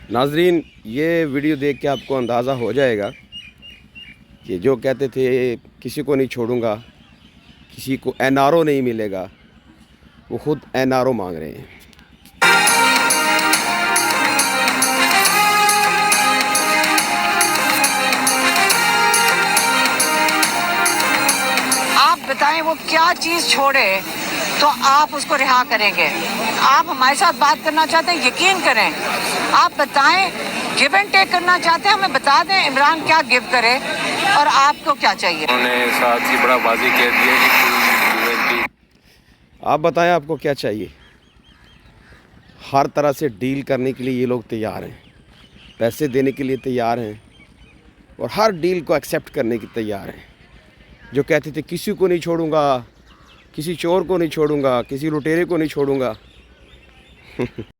नाजरीन, ये वीडियो देख के आपको अंदाज़ा हो जाएगा कि जो कहते थे किसी को नहीं छोड़ूंगा, किसी को एनआरओ नहीं मिलेगा, वो खुद एनआरओ मांग रहे हैं। आप बताएं वो क्या चीज़ छोड़े तो आप उसको रिहा करेंगे। आप हमारे साथ बात करना चाहते हैं, यकीन करें। आप बताएं, गिव एंड टेक करना चाहते हैं, हमें बता दें इमरान क्या गिव करे और आपको क्या चाहिए। उन्होंने साथ ही बड़ा वाज़ेह कह दिया कि आप बताएं आपको क्या चाहिए। हर तरह से डील करने के लिए ये लोग तैयार हैं, पैसे देने के लिए तैयार हैं और हर डील को एक्सेप्ट करने की तैयार हैं। जो कहते थे किसी को नहीं छोड़ूंगा, किसी चोर को नहीं छोड़ूंगा, किसी लुटेरे को नहीं छोड़ूंगा